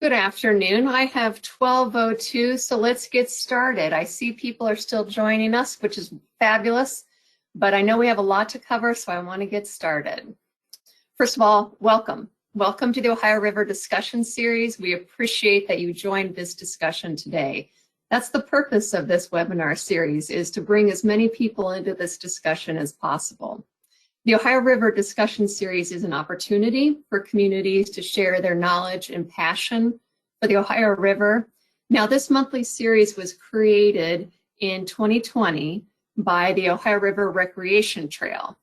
Good afternoon. I have 12:02, so let's get started. I see people are still joining us, which is fabulous, but I know we have a lot to cover, so I want to get started. First of all, welcome. Welcome to the Ohio River discussion series. We appreciate that you joined this discussion today. That's the purpose of this webinar series, is to bring as many people into this discussion as possible. The Ohio River discussion series is an opportunity for communities to share their knowledge and passion for the Ohio River. Now, this monthly series was created in 2020 by the Ohio River Recreation Trail.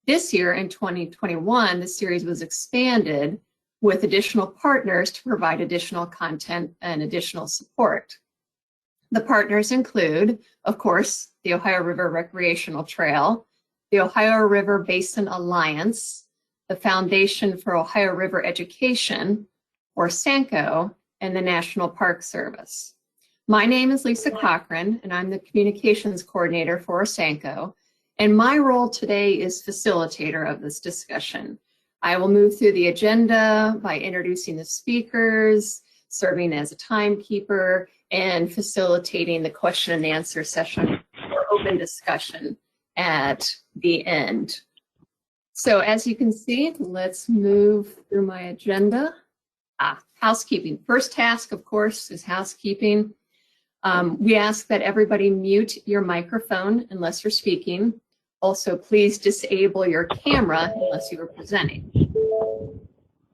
This year, in 2021, the series was expanded with additional partners to provide additional content and additional support. The partners include, of course, the Ohio River Recreational Trail, the Ohio River Basin Alliance, the Foundation for Ohio River Education, or SANCO, and the National Park Service. My name is Lisa Cochran, and I'm the Communications Coordinator for SANCO, and my role today is facilitator of this discussion. I will move through the agenda by introducing the speakers, serving as a timekeeper, and facilitating the question and answer session or open discussion at the end. So as you can see, let's move through my agenda. Housekeeping. First task, of course, is housekeeping. We ask that everybody mute your microphone unless you're speaking. Also, please disable your camera unless you are presenting.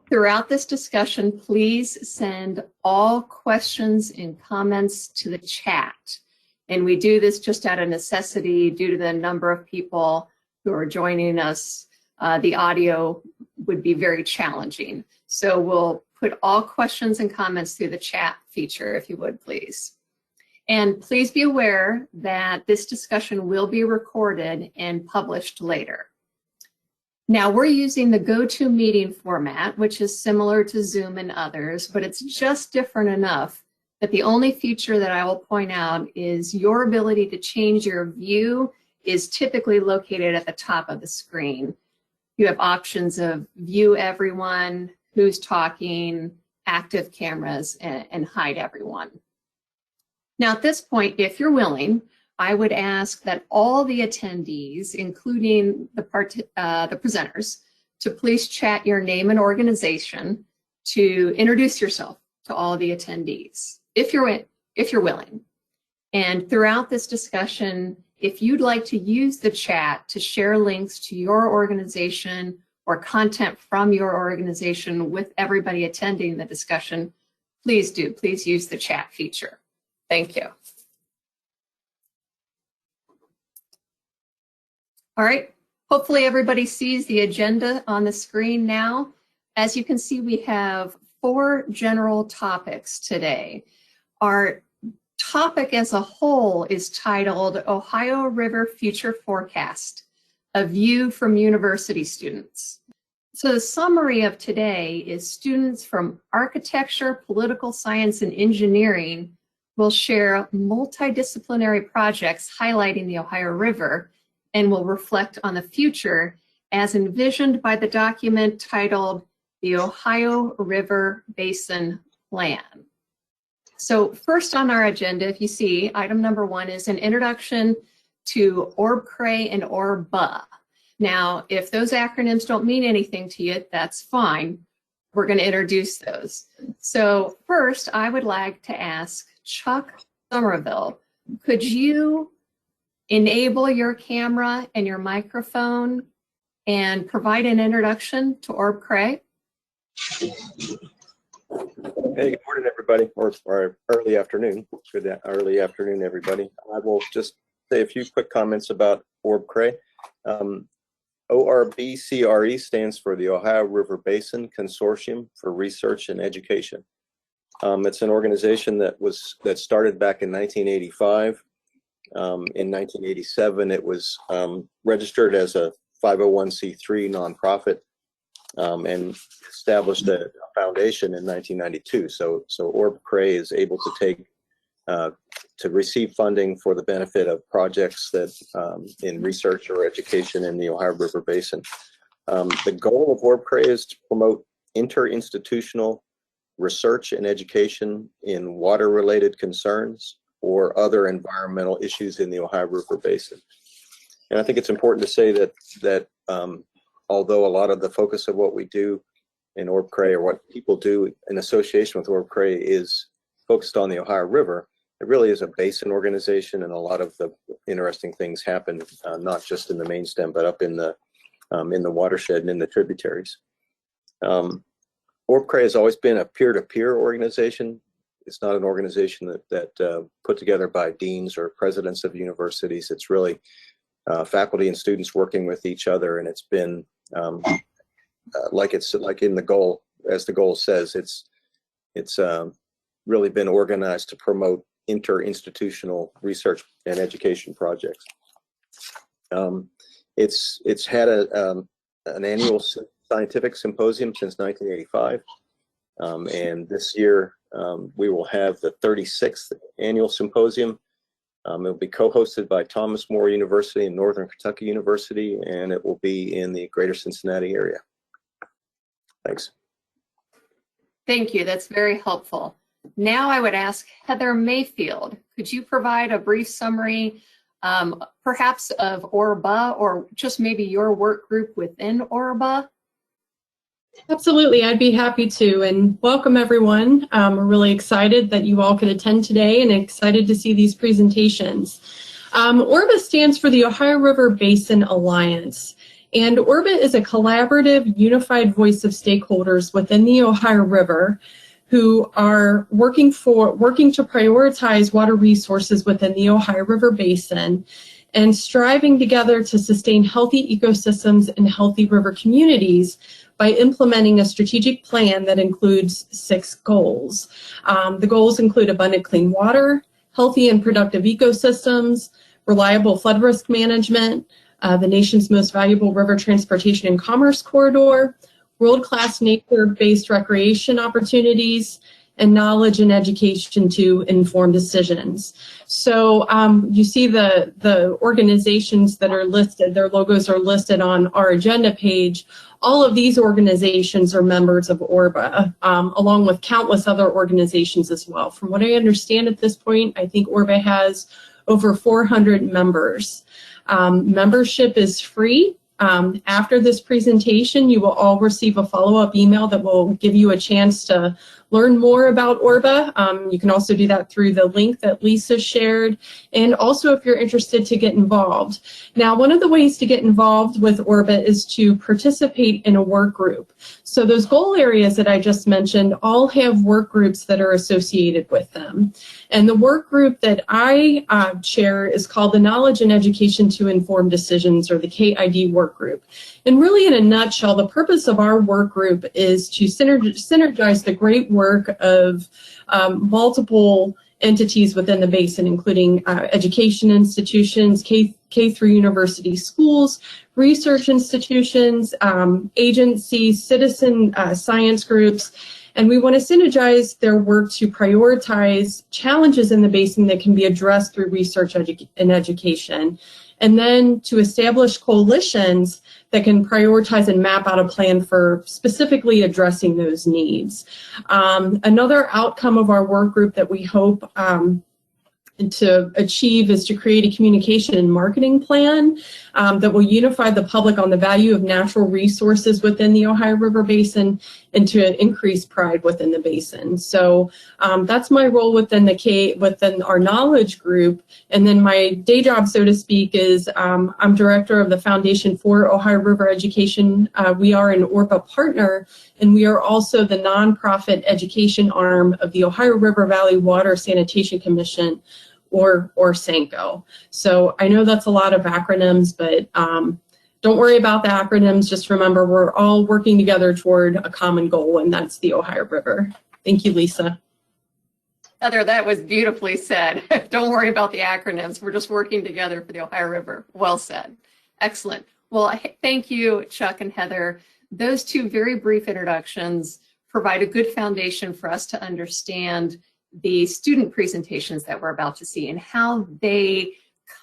Throughout this discussion, please send all questions and comments to the chat. And we do this just out of necessity due to the number of people who are joining us. The audio would be very challenging. So we'll put all questions and comments through the chat feature, if you would, please. And please be aware that this discussion will be recorded and published later. Now, we're using the GoToMeeting format, which is similar to Zoom and others, but it's just different enough that the only feature that I will point out is your ability to change your view is typically located at the top of the screen. You have options of view everyone, who's talking, active cameras, and hide everyone. Now, at this point, if you're willing, I would ask that all the attendees, including the presenters, to please chat your name and organization to introduce yourself to all the attendees, if you're willing. And throughout this discussion, if you'd like to use the chat to share links to your organization or content from your organization with everybody attending the discussion, please do. Please use the chat feature. Thank you. All right, hopefully everybody sees the agenda on the screen now. As you can see, we have 4 general topics today. Our topic as a whole is titled Ohio River Future Forecast, a View from University Students. So the summary of today is students from architecture, political science, and engineering will share multidisciplinary projects highlighting the Ohio River and will reflect on the future as envisioned by the document titled the Ohio River Basin Plan. So first on our agenda, if you see, item number 1 is an introduction to ORB-CRE and ORB-BA. Now, if those acronyms don't mean anything to you, that's fine. We're going to introduce those. So first, I would like to ask Chuck Somerville, could you enable your camera and your microphone and provide an introduction to ORB-CRE? Hey, good morning, everybody, or early afternoon. Good early afternoon, everybody. I will just say a few quick comments about ORB-CRE. ORB-CRE stands for the Ohio River Basin Consortium for Research and Education. It's an organization that started back in 1985. In 1987, it was registered as a 501c3 nonprofit and established a foundation in 1992. So ORB-CRE is able to receive funding for the benefit of projects that in research or education in the Ohio River Basin. The goal of ORB-CRE is to promote interinstitutional research and education in water-related concerns or other environmental issues in the Ohio River Basin. And I think it's important to say that although a lot of the focus of what we do in ORB-CRE, or what people do in association with ORB-CRE, is focused on the Ohio River, it really is a basin organization, and a lot of the interesting things happen not just in the main stem, but up in the watershed and in the tributaries. ORB-CRE has always been a peer-to-peer organization. It's not an organization that put together by deans or presidents of universities. It's really faculty and students working with each other, and it's been like in the goal, as the goal says, it's really been organized to promote interinstitutional research and education projects. It's had an annual scientific symposium since 1985, and this year we will have the 36th annual symposium. It will be co-hosted by Thomas More University and Northern Kentucky University, and it will be in the greater Cincinnati area. Thanks. Thank you. That's very helpful. Now I would ask Heather Mayfield, could you provide a brief summary perhaps of ORBA, or just maybe your work group within ORBA? Absolutely, I'd be happy to, and welcome everyone. We're really excited that you all could attend today and excited to see these presentations. ORBA stands for the Ohio River Basin Alliance, and ORBA is a collaborative, unified voice of stakeholders within the Ohio River who are working to prioritize water resources within the Ohio River Basin and striving together to sustain healthy ecosystems and healthy river communities by implementing a strategic plan that includes 6 goals. The goals include abundant clean water, healthy and productive ecosystems, reliable flood risk management, the nation's most valuable river transportation and commerce corridor, world-class nature-based recreation opportunities, and knowledge and education to inform decisions. So you see the organizations that are listed, their logos are listed on our agenda page. All of these organizations are members of ORBA, along with countless other organizations as well. From what I understand at this point, I think ORBA has over 400 members. Membership is free. After this presentation, you will all receive a follow-up email that will give you a chance to learn more about ORBA. You can also do that through the link that Lisa shared, and also if you're interested to get involved. Now, one of the ways to get involved with ORBA is to participate in a work group. So those goal areas that I just mentioned all have work groups that are associated with them. And the work group that I chair is called the Knowledge and Education to Inform Decisions, or the KID work group. And really, in a nutshell, the purpose of our work group is to synergize the great work of multiple entities within the basin, including education institutions, K through university schools, research institutions, agencies, citizen science groups, and we want to synergize their work to prioritize challenges in the basin that can be addressed through research and education, and then to establish coalitions that can prioritize and map out a plan for specifically addressing those needs. Another outcome of our work group that we hope to achieve is to create a communication and marketing plan that will unify the public on the value of natural resources within the Ohio River Basin and to increase pride within the basin. So that's my role within our knowledge group. And then my day job, so to speak, is I'm director of the Foundation for Ohio River Education. We are an ORBA partner, and we are also the nonprofit education arm of the Ohio River Valley Water Sanitation Commission, or SANCO. So I know that's a lot of acronyms, but don't worry about the acronyms. Just remember, we're all working together toward a common goal, and that's the Ohio River. Thank you, Lisa. Heather, that was beautifully said. Don't worry about the acronyms. We're just working together for the Ohio River. Well said. Excellent. Well, thank you, Chuck and Heather. Those two very brief introductions provide a good foundation for us to understand the student presentations that we're about to see and how they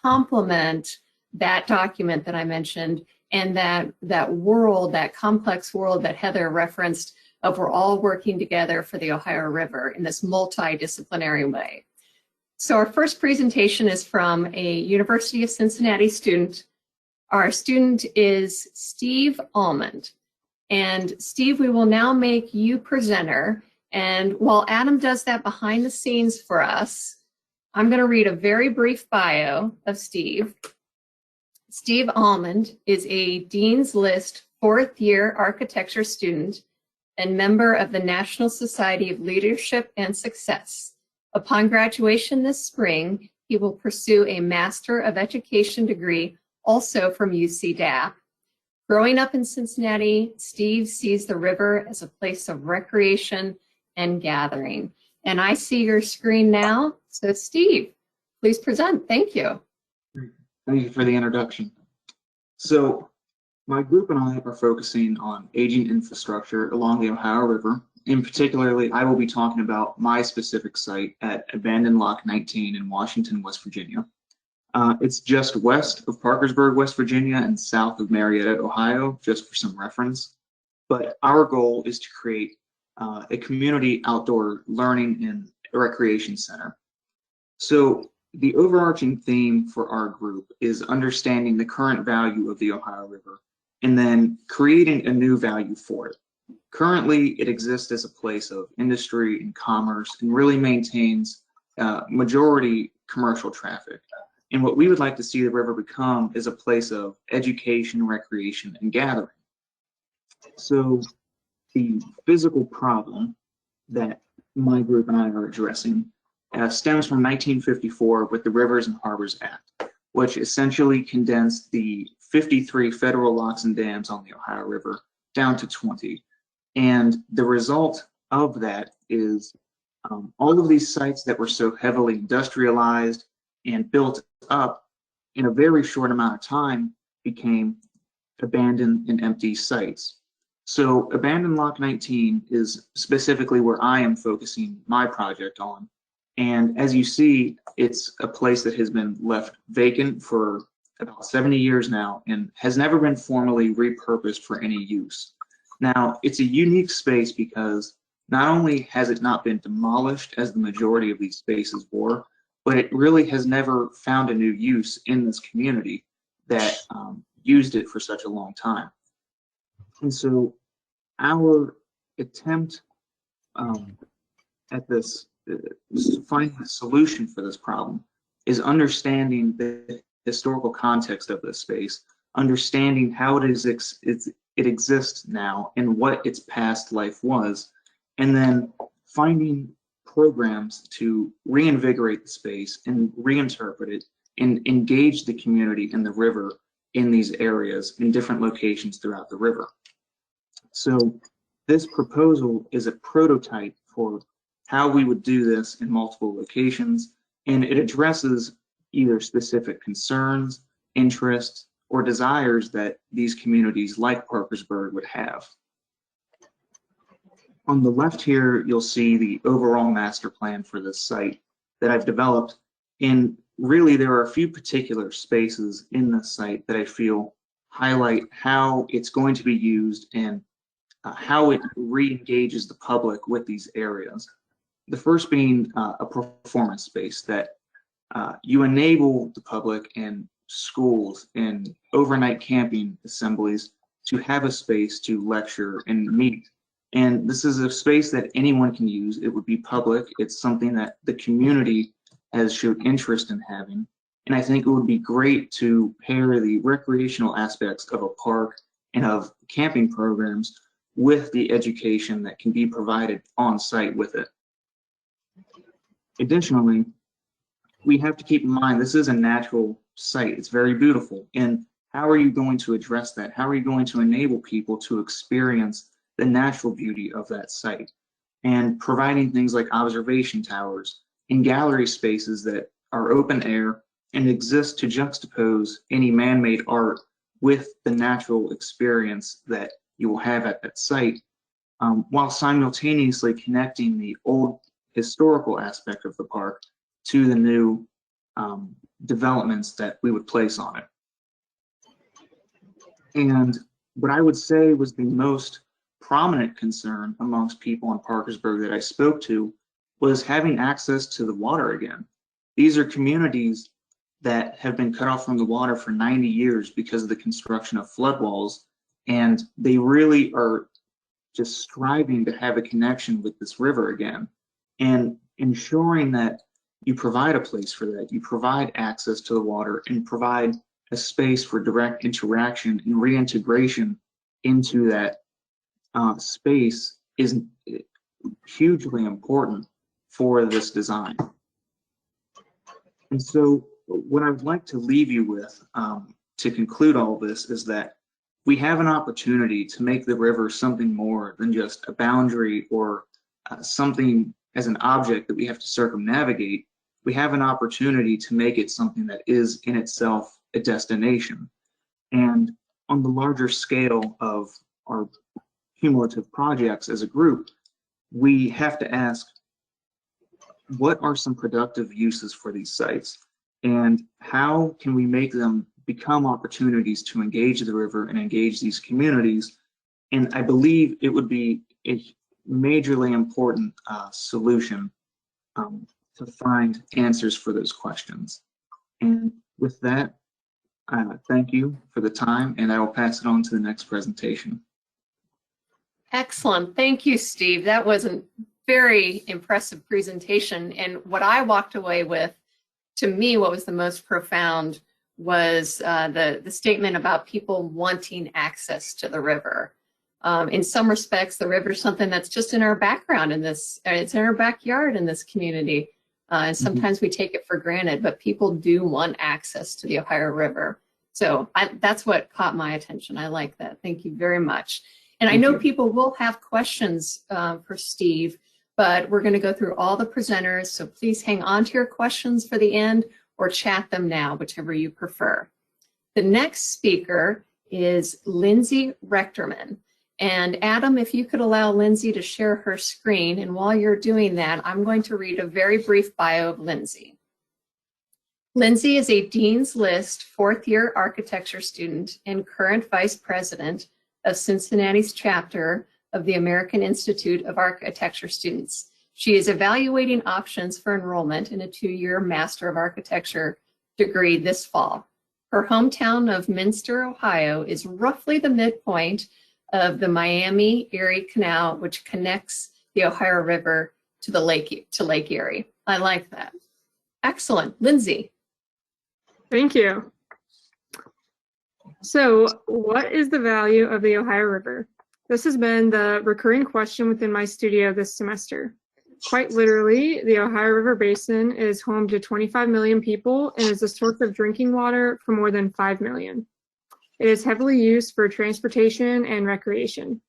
complement that document that I mentioned and that world, that complex world that Heather referenced of we're all working together for the Ohio River in this multidisciplinary way. So our first presentation is from a University of Cincinnati student. Our student is Steve Almond. And Steve, we will now make you presenter. And while Adam does that behind the scenes for us, I'm going to read a very brief bio of Steve. Steve Almond is a Dean's List fourth-year architecture student and member of the National Society of Leadership and Success. Upon graduation this spring, he will pursue a Master of Education degree also from UC DAP. Growing up in Cincinnati, Steve sees the river as a place of recreation and gathering. And I see your screen now. So Steve, please present. Thank you. Thank you for the introduction. So my group and I are focusing on aging infrastructure along the Ohio River. In particularly, I will be talking about my specific site at Abandoned Lock 19 in Washington, West Virginia. It's just west of Parkersburg, West Virginia, and south of Marietta, Ohio, just for some reference. But our goal is to create a community outdoor learning and recreation center. So the overarching theme for our group is understanding the current value of the Ohio River and then creating a new value for it. Currently, it exists as a place of industry and commerce and really maintains majority commercial traffic. And what we would like to see the river become is a place of education, recreation, and gathering. So the physical problem that my group and I are addressing stems from 1954 with the Rivers and Harbors Act, which essentially condensed the 53 federal locks and dams on the Ohio River down to 20. And the result of that is all of these sites that were so heavily industrialized and built up in a very short amount of time became abandoned and empty sites. So Abandoned Lock 19 is specifically where I am focusing my project on. And as you see, it's a place that has been left vacant for about 70 years now and has never been formally repurposed for any use. Now, it's a unique space because not only has it not been demolished as the majority of these spaces were, but it really has never found a new use in this community that used it for such a long time. And so our attempt at this, finding a solution for this problem, is understanding the historical context of this space, understanding how it exists now and what its past life was, and then finding programs to reinvigorate the space and reinterpret it and engage the community and the river in these areas in different locations throughout the river. So this proposal is a prototype for how we would do this in multiple locations, and it addresses either specific concerns, interests, or desires that these communities like Parkersburg would have. On the left here, you'll see the overall master plan for this site that I've developed. And really, there are a few particular spaces in this site that I feel highlight how it's going to be used and how it re-engages the public with these areas. The first being a performance space that you enable the public and schools and overnight camping assemblies to have a space to lecture and meet. And this is a space that anyone can use. It would be public. It's something that the community has showed interest in having. And I think it would be great to pair the recreational aspects of a park and of camping programs with the education that can be provided on site with it. Additionally, we have to keep in mind this is a natural site. It's very beautiful. And how are you going to address that? How are you going to enable people to experience the natural beauty of that site? And providing things like observation towers and gallery spaces that are open air and exist to juxtapose any man-made art with the natural experience that you will have at that site, while simultaneously connecting the old historical aspect of the park to the new developments that we would place on it. And what I would say was the most prominent concern amongst people in Parkersburg that I spoke to was having access to the water again. These are communities that have been cut off from the water for 90 years because of the construction of flood walls, and they really are just striving to have a connection with this river again. And ensuring that you provide a place for that, you provide access to the water, and provide a space for direct interaction and reintegration into that space is hugely important for this design. And so what I'd like to leave you with to conclude all this is that we have an opportunity to make the river something more than just a boundary or something as an object that we have to circumnavigate. We have an opportunity to make it something that is in itself a destination. And on the larger scale of our cumulative projects as a group, we have to ask, what are some productive uses for these sites? And how can we make them become opportunities to engage the river and engage these communities? And I believe it would be a majorly important solution to find answers for those questions. And with that, thank you for the time, and I will pass it on to the next presentation. Excellent. Thank you, Steve. That was a very impressive presentation. And what I walked away with, to me, what was the most profound was the statement about people wanting access to the river. In some respects, the river is something that's just in our background in this, it's in our backyard in this community. And sometimes we take it for granted, but people do want access to the Ohio River. So that's what caught my attention. I like that. Thank you very much. And I know people will have questions for Steve, but we're going to go through all the presenters. So please hang on to your questions for the end or chat them now, whichever you prefer. The next speaker is Lindsay Rechterman. And Adam, if you could allow Lindsay to share her screen. And while you're doing that, I'm going to read a very brief bio of Lindsay. Lindsay is a Dean's List fourth-year architecture student and current vice president of Cincinnati's chapter of the American Institute of Architecture Students. She is evaluating options for enrollment in a 2-year Master of Architecture degree this fall. Her hometown of Minster, Ohio is roughly the midpoint of the Miami-Erie Canal, which connects the Ohio River to Lake Erie. I like that. Excellent. Lindsay. Thank you. So, what is the value of the Ohio River? This has been the recurring question within my studio this semester. Quite literally, the Ohio River Basin is home to 25 million people and is a source of drinking water for more than 5 million. It is heavily used for transportation and recreation.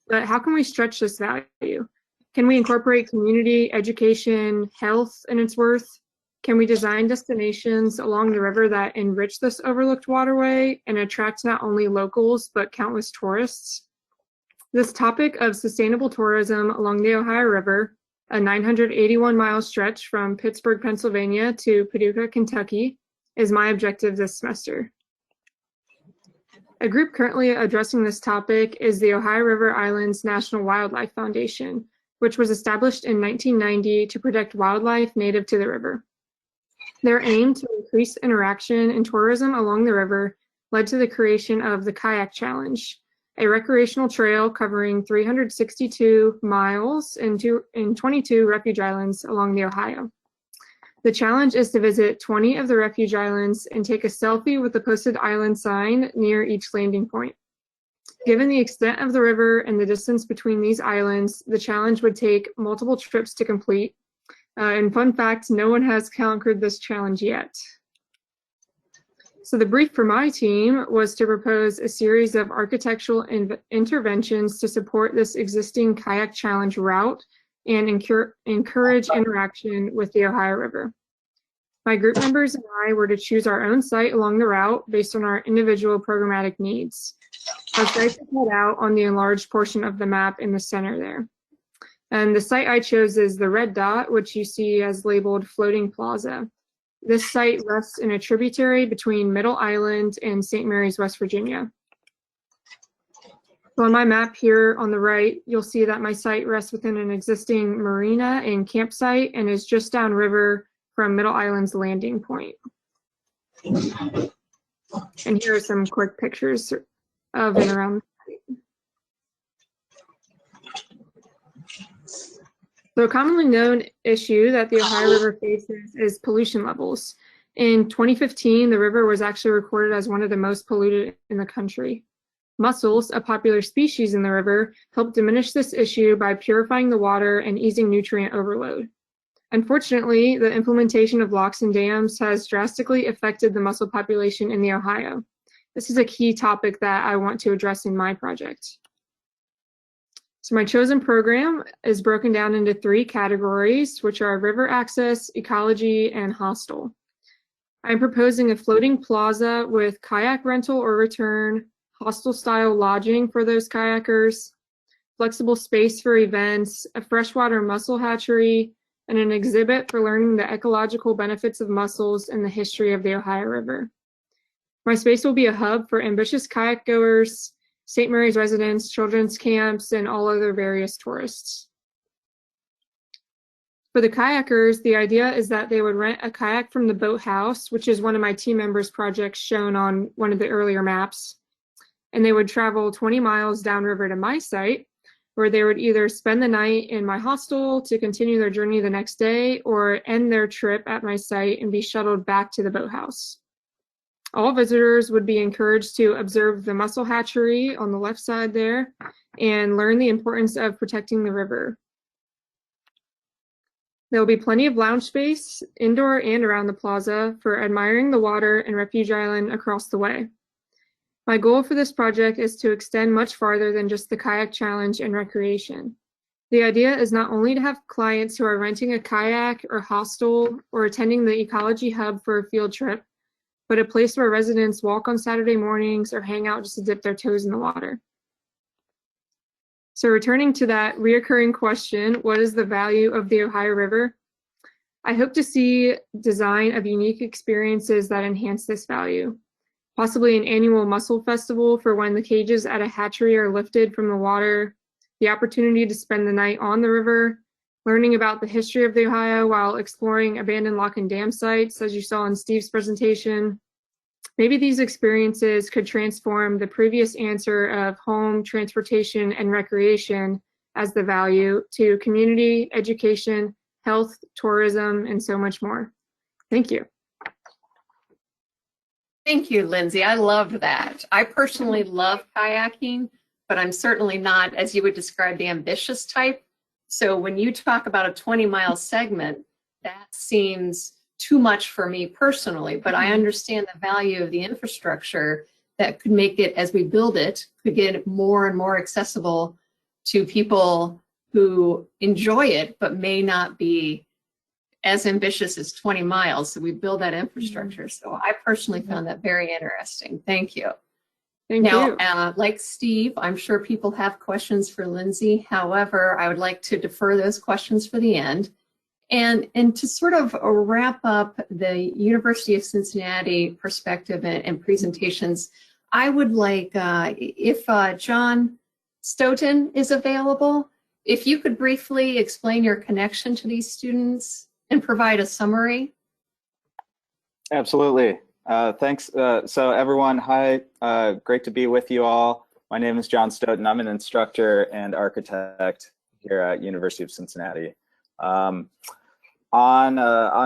But how can we stretch this value? Can we incorporate community, education, health in its worth? Can we design destinations along the river that enrich this overlooked waterway and attract not only locals, but countless tourists? This topic of sustainable tourism along the Ohio River, a 981-mile stretch from Pittsburgh, Pennsylvania to Paducah, Kentucky, is my objective this semester. A group currently addressing this topic is the Ohio River Islands National Wildlife Foundation, which was established in 1990 to protect wildlife native to the river. Their aim to increase interaction and tourism along the river led to the creation of the Kayak Challenge, a recreational trail covering 362 miles and 22 refuge islands along the Ohio. The challenge is to visit 20 of the refuge islands and take a selfie with the posted island sign near each landing point. Given the extent of the river and the distance between these islands, the challenge would take multiple trips to complete. And fun fact, no one has conquered this challenge yet. So the brief for my team was to propose a series of architectural interventions to support this existing kayak challenge route and encourage interaction with the Ohio River. My group members and I were to choose our own site along the route based on our individual programmatic needs. Our sites are cut out on the enlarged portion of the map in the center there. And the site I chose is the red dot, which you see as labeled Floating Plaza. This site rests in a tributary between Middle Island and St. Mary's, West Virginia. So on my map here on the right, you'll see that my site rests within an existing marina and campsite and is just downriver from Middle Island's landing point. And here are some quick pictures of and around the site. So a commonly known issue that the Ohio River faces is pollution levels. In 2015, the river was actually recorded as one of the most polluted in the country. Mussels, a popular species in the river, help diminish this issue by purifying the water and easing nutrient overload. Unfortunately, the implementation of locks and dams has drastically affected the mussel population in the Ohio. This is a key topic that I want to address in my project. So my chosen program is broken down into 3 categories, which are river access, ecology, and hostel. I'm proposing a floating plaza with kayak rental or return, hostel-style lodging for those kayakers, flexible space for events, a freshwater mussel hatchery, and an exhibit for learning the ecological benefits of mussels and the history of the Ohio River. My space will be a hub for ambitious kayak goers, St. Mary's residents, children's camps, and all other various tourists. For the kayakers, the idea is that they would rent a kayak from the boathouse, which is one of my team members' projects shown on one of the earlier maps. And they would travel 20 miles downriver to my site, where they would either spend the night in my hostel to continue their journey the next day, or end their trip at my site and be shuttled back to the boathouse. All visitors would be encouraged to observe the mussel hatchery on the left side there and learn the importance of protecting the river. There will be plenty of lounge space indoor and around the plaza for admiring the water and refuge island across the way. My goal for this project is to extend much farther than just the kayak challenge and recreation. The idea is not only to have clients who are renting a kayak or hostel or attending the ecology hub for a field trip, but a place where residents walk on Saturday mornings or hang out just to dip their toes in the water. So returning to that reoccurring question, what is the value of the Ohio River? I hope to see design of unique experiences that enhance this value. Possibly an annual mussel festival for when the cages at a hatchery are lifted from the water, the opportunity to spend the night on the river, learning about the history of the Ohio while exploring abandoned lock and dam sites, as you saw in Steve's presentation. Maybe these experiences could transform the previous answer of home, transportation, and recreation as the value to community, education, health, tourism, and so much more. Thank you. Thank you, Lindsay. I loved that. I personally love kayaking, but I'm certainly not, as you would describe, the ambitious type. So when you talk about a 20-mile segment, that seems too much for me personally, but I understand the value of the infrastructure that could make it, as we build it, could get it more and more accessible to people who enjoy it, but may not be as ambitious as 20 miles. So we build that infrastructure. So I personally found that very interesting. Thank you. Thank you. Like Steve, I'm sure people have questions for Lindsay. However, I would like to defer those questions for the end. And to sort of wrap up the University of Cincinnati perspective and presentations, I would like, if John Stoughton is available, if you could briefly explain your connection to these students and provide a summary. Absolutely. Thanks. So everyone, hi, great to be with you all. My name is John Stoughton. I'm an instructor and architect here at University of Cincinnati. On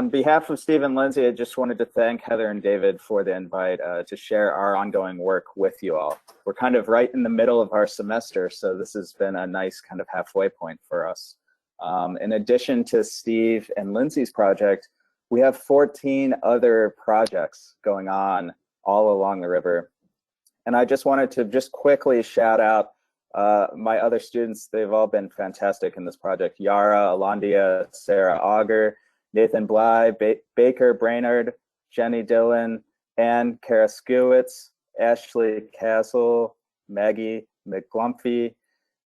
behalf of Steve and Lindsay, I just wanted to thank Heather and David for the invite to share our ongoing work with you all. We're kind of right in the middle of our semester, so this has been a nice kind of halfway point for us. In addition to Steve and Lindsay's project, we have 14 other projects going on all along the river. And I just wanted to just quickly shout out my other students. They've all been fantastic in this project. Yara, Alondia, Sarah Auger, Nathan Bly, Baker Brainerd, Jenny Dillon, Ann Karaskewitz, Ashley Castle, Maggie McGlumphy,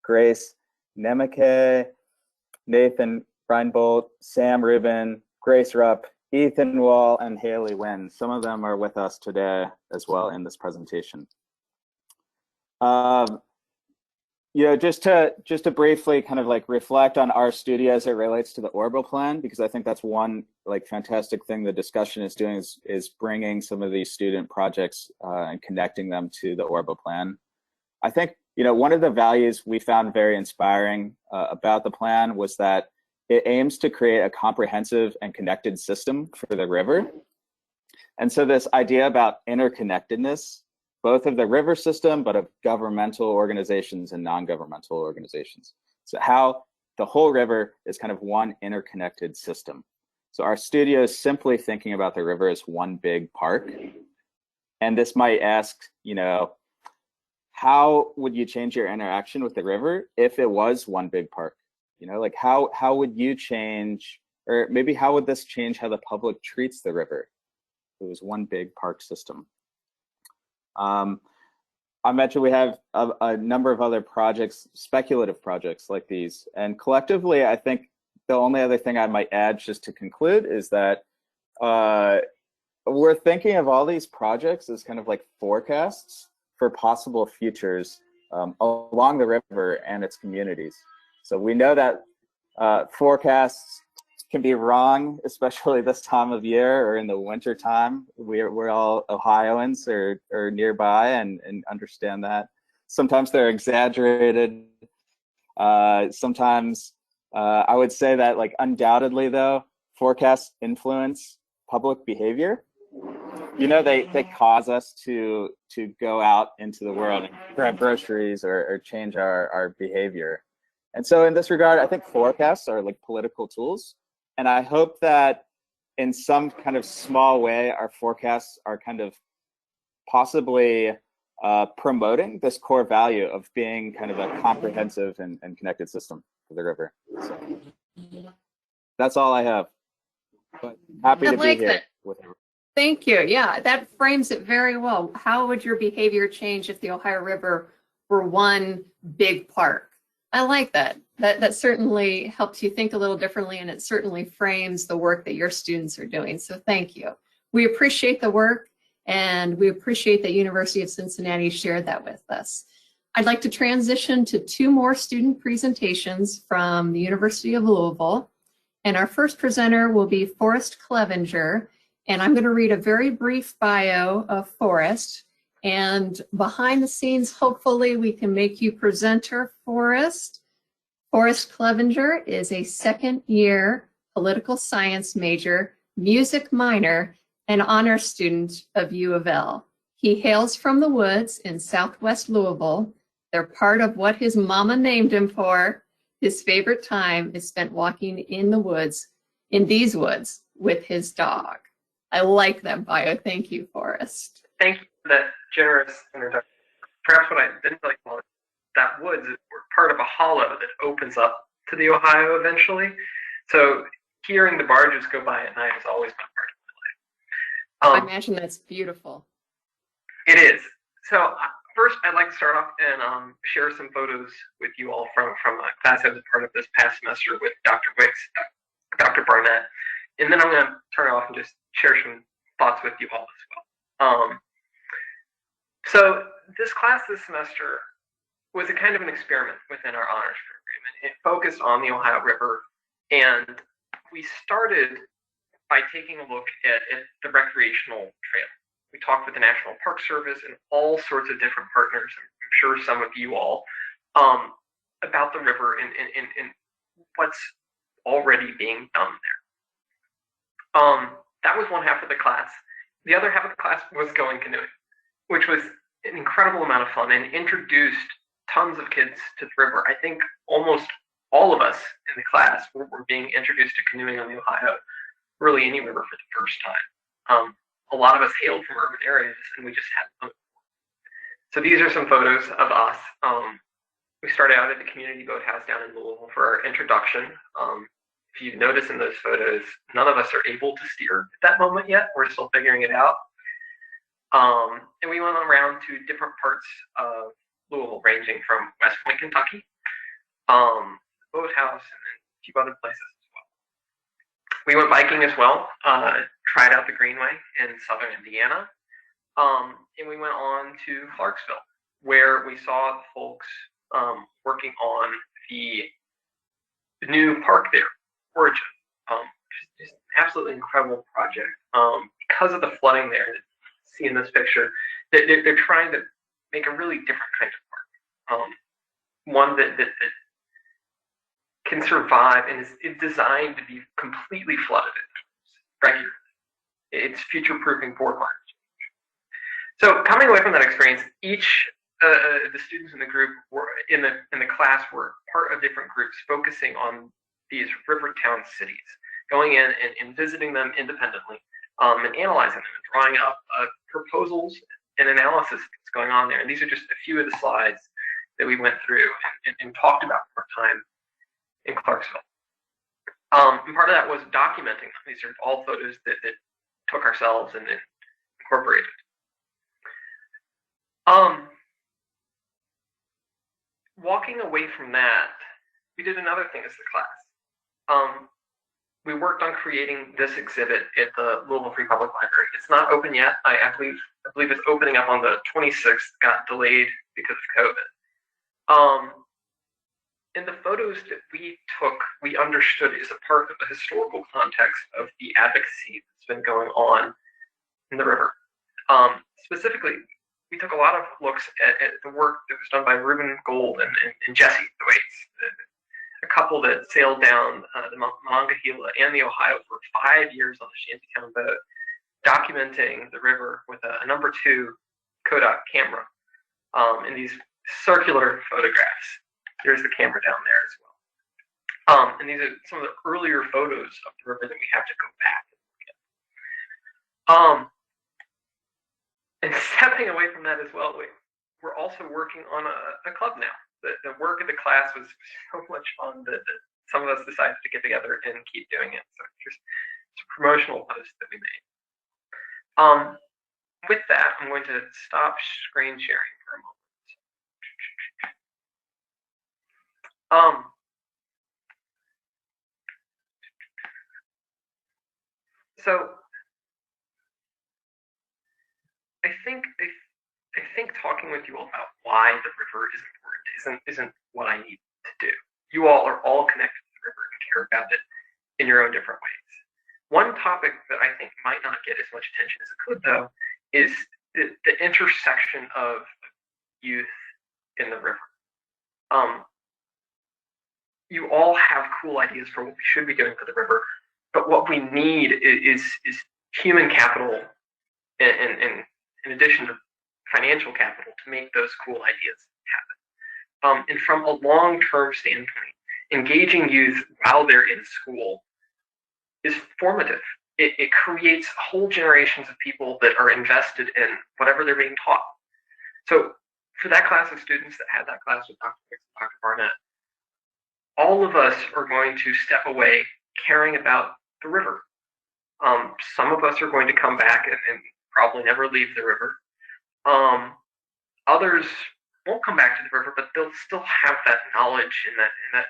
Grace Nemeke, Nathan Reinbold, Sam Rubin, Grace Rupp, Ethan Wall, and Haley Wynn. Some of them are with us today as well in this presentation. just to briefly kind of like reflect on our studio as it relates to the Orbital Plan, because I think that's one like fantastic thing the discussion is doing is bringing some of these student projects and connecting them to the Orbital Plan. I think, one of the values we found very inspiring about the plan was that it aims to create a comprehensive and connected system for the river. And so this idea about interconnectedness, both of the river system, but of governmental organizations and non-governmental organizations. So how the whole river is kind of one interconnected system. So our studio is simply thinking about the river as one big park. And this might ask, how would you change your interaction with the river if it was one big park? Like how would you change, or maybe how would this change how the public treats the river if it was one big park system? I mentioned we have a number of other projects, speculative projects like these. And collectively, I think the only other thing I might add just to conclude is that we're thinking of all these projects as kind of like forecasts for possible futures along the river and its communities. So we know that forecasts can be wrong, especially this time of year or in the winter time. We're all Ohioans or nearby and understand that. Sometimes they're exaggerated. Sometimes I would say that like undoubtedly though, forecasts influence public behavior. They cause us to go out into the world and grab groceries or change our behavior. And so in this regard, I think forecasts are like political tools. And I hope that in some kind of small way, our forecasts are kind of possibly promoting this core value of being kind of a comprehensive and connected system for the river. So that's all I have. But happy to be here with everyone. Thank you. Yeah, that frames it very well. How would your behavior change if the Ohio River were one big park? I like that. That certainly helps you think a little differently, and it certainly frames the work that your students are doing. So thank you. We appreciate the work, and we appreciate that University of Cincinnati shared that with us. I'd like to transition to two more student presentations from the University of Louisville. And our first presenter will be Forrest Clevenger. And I'm going to read a very brief bio of Forrest. And behind the scenes, hopefully we can make you presenter, Forrest. Forrest Clevenger is a second-year political science major, music minor, and honor student of U of L. He hails from the woods in southwest Louisville. They're part of what his mama named him for. His favorite time is spent walking in the woods, in these woods, with his dog. I like that bio. Thank you, Forrest. Thank you for that generous introduction. Perhaps what I didn't like was that woods were part of a hollow that opens up to the Ohio eventually. So hearing the barges go by at night has always been part of my life. I imagine that's beautiful. It is. So first, I'd like to start off and share some photos with you all from a class I was a part of this past semester with Dr. Wicks, Dr. Barnett. And then I'm going to turn it off and just share some thoughts with you all as well. So this class this semester was a kind of an experiment within our honors program, and it focused on the Ohio River. And we started by taking a look at the recreational trail. We talked with the National Park Service and all sorts of different partners, I'm sure some of you all, about the river and what's already being done there. That was one half of the class. The other half of the class was going canoeing, which was an incredible amount of fun and introduced tons of kids to the river. I think almost all of us in the class were being introduced to canoeing on the Ohio, really any river, for the first time. A lot of us hailed from urban areas, and we just hadn't done it before. So these are some photos of us. We started out at the community boathouse down in Louisville for our introduction. If you notice in those photos, none of us are able to steer at that moment yet. We're still figuring it out. And we went around to different parts of Louisville, ranging from West Point, Kentucky, boathouse, and a few other places as well. We went biking as well, tried out the Greenway in southern Indiana, and we went on to Clarksville, where we saw folks working on the new park there, Origin. Just absolutely incredible project. Because of the flooding there, see in this picture, they're trying to make a really different kind of park. One that can survive and is designed to be completely flooded regularly. It's future-proofing for climate change. So coming away from that experience, each the students in the group were in the class were part of different groups focusing on these river town cities, going in and visiting them independently, and analyzing them and drawing up proposals and analysis that's going on there. And these are just a few of the slides that we went through and talked about for time in Clarksville. And part of that was documenting them. These are all photos that took ourselves and then incorporated. Walking away from that, we did another thing as the class. We worked on creating this exhibit at the Louisville Free Public Library. It's not open yet. I believe it's opening up on the 26th, got delayed because of COVID. And the photos that we took, we understood is a part of the historical context of the advocacy that's been going on in the river. Specifically, we took a lot of looks at the work that was done by Reuben Gold and Jesse Thwaites, a couple that sailed down the Monongahela and the Ohio for 5 years on the shantytown boat, documenting the river with a number 2 Kodak camera in these circular photographs. Here's the camera down there as well. And these are some of the earlier photos of the river that we have to go back and look at. And stepping away from that as well, we're also working on a club now. The work of the class was so much fun that some of us decided to get together and keep doing it. So just a promotional post that we made. With that, I'm going to stop screen sharing for a moment. So I think talking with you all about why the river is important isn't what I need to do. You all are all connected to the river and care about it in your own different ways. One topic that I think might not get as much attention as it could, though, is the intersection of youth in the river. You all have cool ideas for what we should be doing for the river, but what we need is human capital and in addition to financial capital to make those cool ideas happen. And from a long-term standpoint, engaging youth while they're in school is formative. It creates whole generations of people that are invested in whatever they're being taught. So for that class of students that had that class with Dr. Wicks and Dr. Barnett, all of us are going to step away caring about the river. Some of us are going to come back and probably never leave the river. Others won't come back to the river, but they'll still have that knowledge and that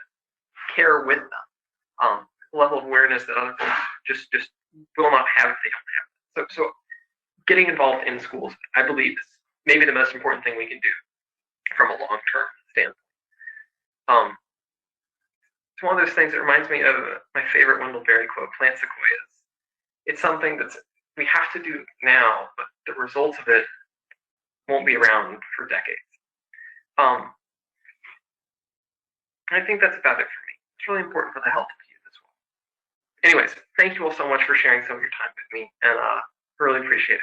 care with them. Level of awareness that other folks just will not have if they don't have it. So getting involved in schools, I believe, is maybe the most important thing we can do from a long-term standpoint. It's one of those things that reminds me of my favorite Wendell Berry quote, plant sequoias. It's something that we have to do now, but the results of it won't be around for decades. I think that's about it for me. It's really important for the health of youth as well. Anyways, thank you all so much for sharing some of your time with me, and really appreciate it.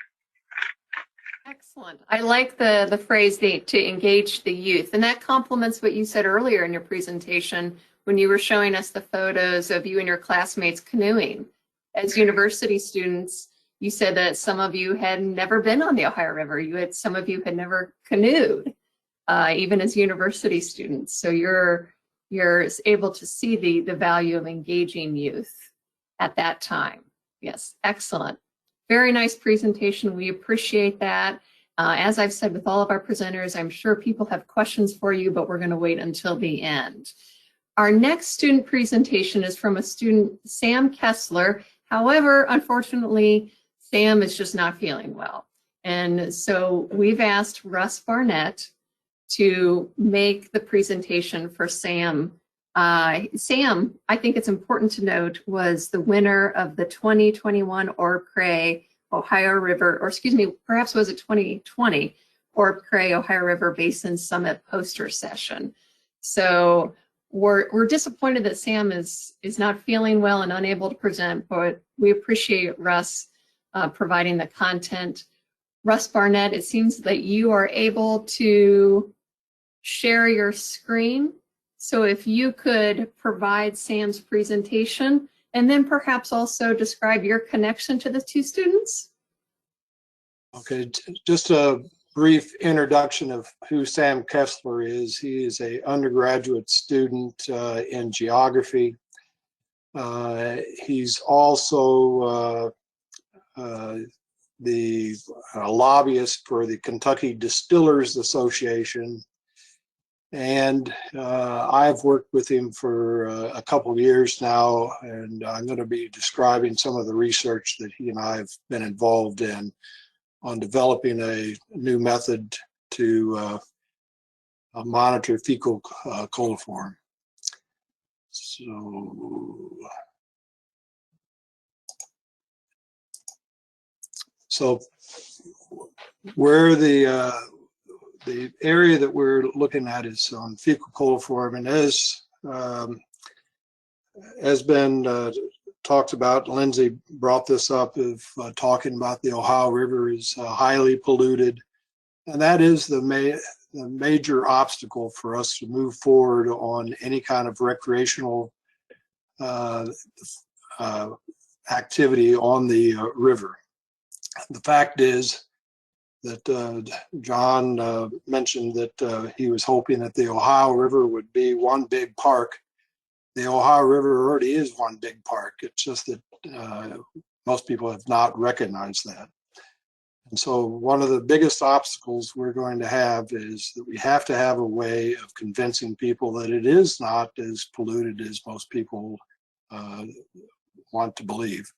Excellent. I like the phrase to engage the youth, and that complements what you said earlier in your presentation when you were showing us the photos of you and your classmates canoeing. As university students, you said that some of you had never been on the Ohio River. Some of you had never canoed, even as university students. So you're able to see the value of engaging youth at that time. Yes, excellent. Very nice presentation. We appreciate that. As I've said with all of our presenters, I'm sure people have questions for you, but we're going to wait until the end. Our next student presentation is from a student, Sam Kessler. However, unfortunately, Sam is just not feeling well. And so we've asked Russ Barnett to make the presentation for Sam. Sam, I think it's important to note, was the winner of the 2021 ORB-CRE Ohio River, or excuse me, perhaps was it 2020 ORB-CRE Ohio River Basin Summit poster session. So we're disappointed that Sam is not feeling well and unable to present, but we appreciate Russ providing the content. Russ Barnett, it seems that you are able to share your screen. So if you could provide Sam's presentation and then perhaps also describe your connection to the two students. Okay, just a brief introduction of who Sam Kessler is. He is an undergraduate student in geography. He's also the lobbyist for the Kentucky Distillers Association. And I've worked with him for a couple of years now, and I'm going to be describing some of the research that he and I have been involved in on developing a new method to monitor fecal coliform. So where the area that we're looking at is on fecal coliform, and as has been talked about, Lindsay brought this up of talking about the Ohio River is highly polluted, and that is the major obstacle for us to move forward on any kind of recreational activity on the river. The fact is that John mentioned that he was hoping that the Ohio River would be one big park. The Ohio River already is one big park. It's just that most people have not recognized that. And so one of the biggest obstacles we're going to have is that we have to have a way of convincing people that it is not as polluted as most people want to believe.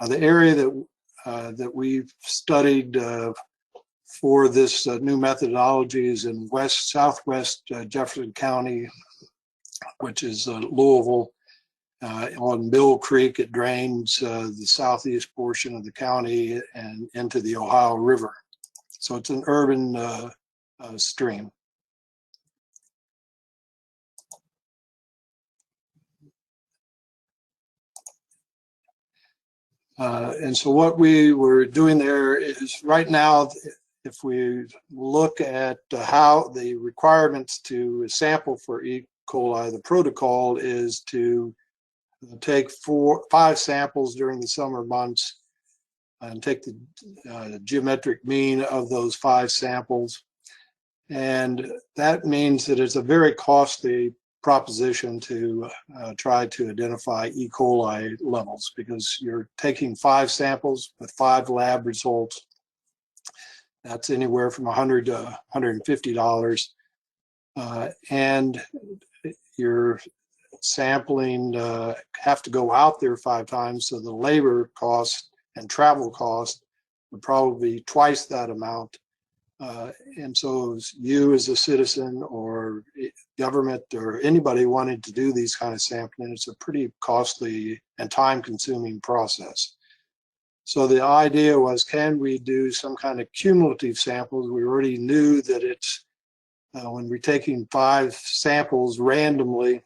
The area that we've studied for this new methodology is in southwest Jefferson County, which is Louisville. On Mill Creek, it drains the southeast portion of the county and into the Ohio River. So it's an urban stream. And so what we were doing there is, right now, if we look at how the requirements to sample for E. coli, the protocol is to take 5 samples during the summer months and take the geometric mean of those 5 samples. And that means that it's a very costly proposition to try to identify E. coli levels, because you're taking 5 samples with 5 lab results. That's anywhere from $100 to $150. And you're sampling, have to go out there 5 times, so the labor cost and travel cost would probably be twice that amount. And so you as a citizen or government or anybody wanting to do these kind of sampling, it's a pretty costly and time-consuming process. So the idea was, can we do some kind of cumulative samples? We already knew that it's, when we're taking 5 samples randomly,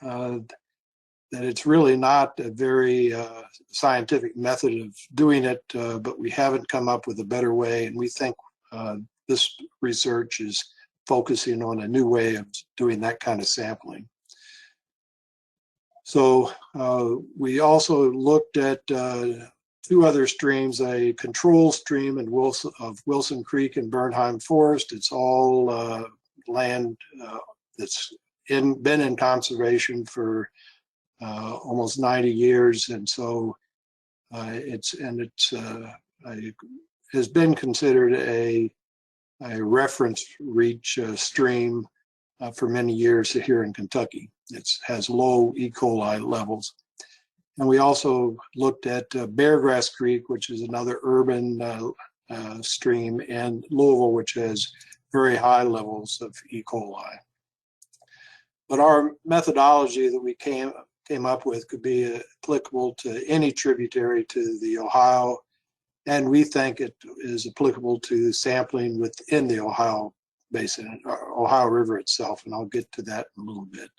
that it's really not a very scientific method of doing it, but we haven't come up with a better way, and we think this research is focusing on a new way of doing that kind of sampling. So we also looked at 2 other streams, a control stream of Wilson Creek and Bernheim Forest. It's all land that's been in conservation for almost 90 years, and so it has been considered a reference reach stream for many years here in Kentucky. It has low E. coli levels. And we also looked at Beargrass Creek, which is another urban stream, and Louisville, which has very high levels of E. coli. But our methodology that we came up with could be applicable to any tributary to the Ohio, and we think it is applicable to sampling within the Ohio Basin, or Ohio River itself, and I'll get to that in a little bit.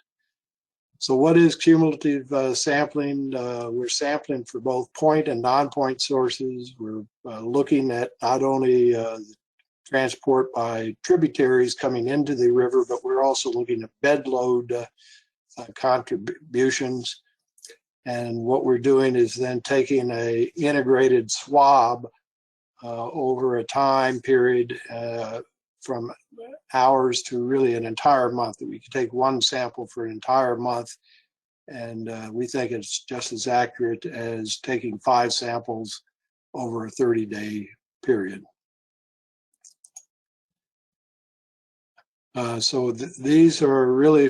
So what is cumulative sampling? We're sampling for both point and non-point sources. We're looking at not only transport by tributaries coming into the river, but we're also looking at bed load contributions. And what we're doing is then taking a integrated swab over a time period from hours to really an entire month. That we can take one sample for an entire month, and we think it's just as accurate as taking 5 samples over a 30-day period. So these are really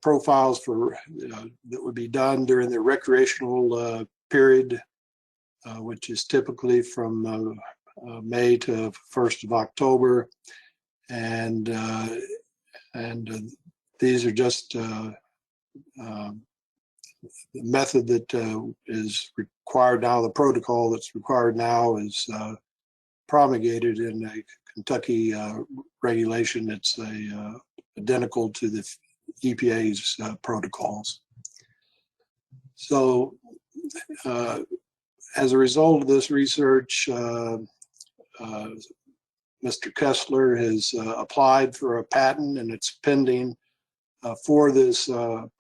profiles for that would be done during the recreational period, which is typically from May to 1st of October, and these are just the method that is required now. The protocol that's required now is promulgated in a Kentucky regulation. It's identical to the EPA's protocols. So as a result of this research, Mr. Kessler has applied for a patent, and it's pending for this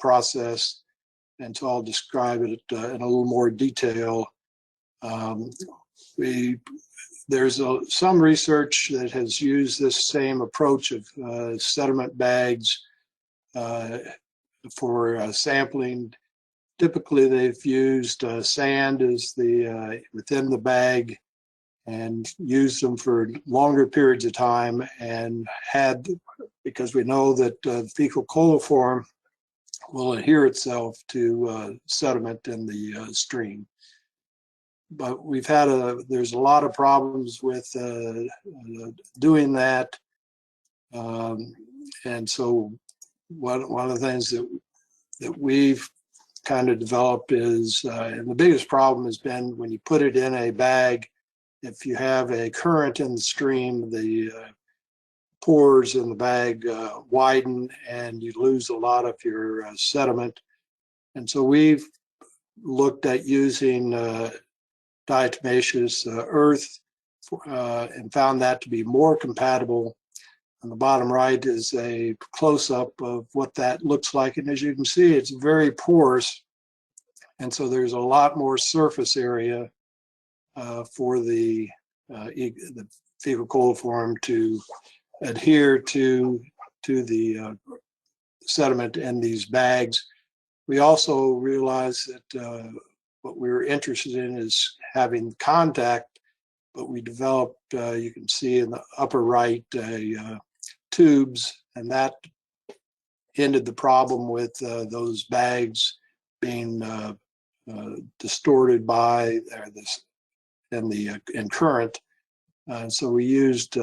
process. And so I'll describe it in a little more detail. There's some research that has used this same approach of sediment bags for sampling. Typically, they've used sand as within the bag and used them for longer periods of time, and because we know that fecal coliform will adhere itself to sediment in the stream. But there's a lot of problems with doing that. And so one of the things that we've kind of developed is, and the biggest problem has been when you put it in a bag, if you have a current in the stream, the pores in the bag widen and you lose a lot of your sediment. And so we've looked at using diatomaceous earth and found that to be more compatible. On the bottom right is a close-up of what that looks like. And as you can see, it's very porous. And so there's a lot more surface area for the fecal coliform to adhere to the sediment in these bags. We also realized that what we were interested in is having contact, but we developed, you can see in the upper right, tubes, and that ended the problem with those bags being distorted by in current. So we used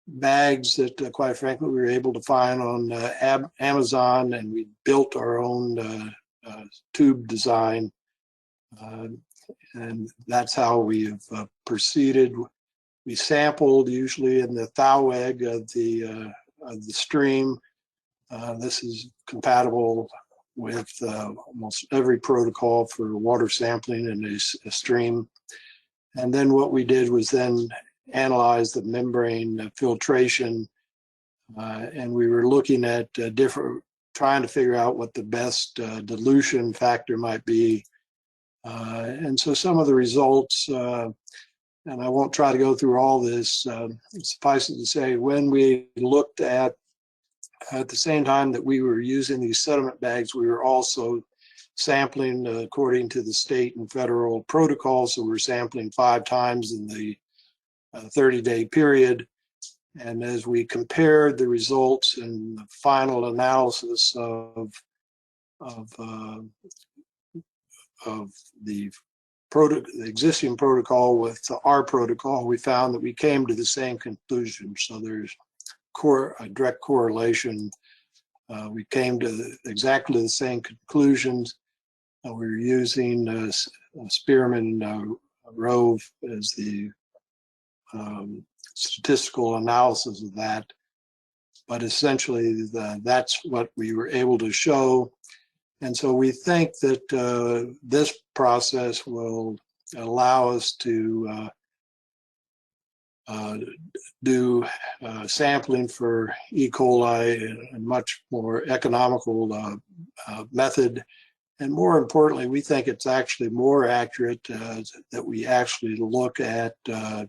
bags that, quite frankly, we were able to find on Amazon, and we built our own tube design. And that's how we have proceeded. We sampled usually in the thaw egg of the stream. This is compatible with almost every protocol for water sampling in a stream. And then what we did was then analyze the membrane filtration, and we were looking at trying to figure out what the best dilution factor might be. And so some of the results, and I won't try to go through all this, suffice it to say, when we looked at the same time that we were using these sediment bags, we were also sampling according to the state and federal protocols. So we're sampling 5 times in the 30-day period. And as we compared the results and the final analysis of the existing protocol with our protocol, we found that we came to the same conclusion. So there's direct correlation. We came to exactly the same conclusions. We were using Spearman Rove as the statistical analysis of that. But essentially, that's what we were able to show. And so we think that this process will allow us to do sampling for E. coli in a much more economical method. And more importantly, we think it's actually more accurate that we actually look at a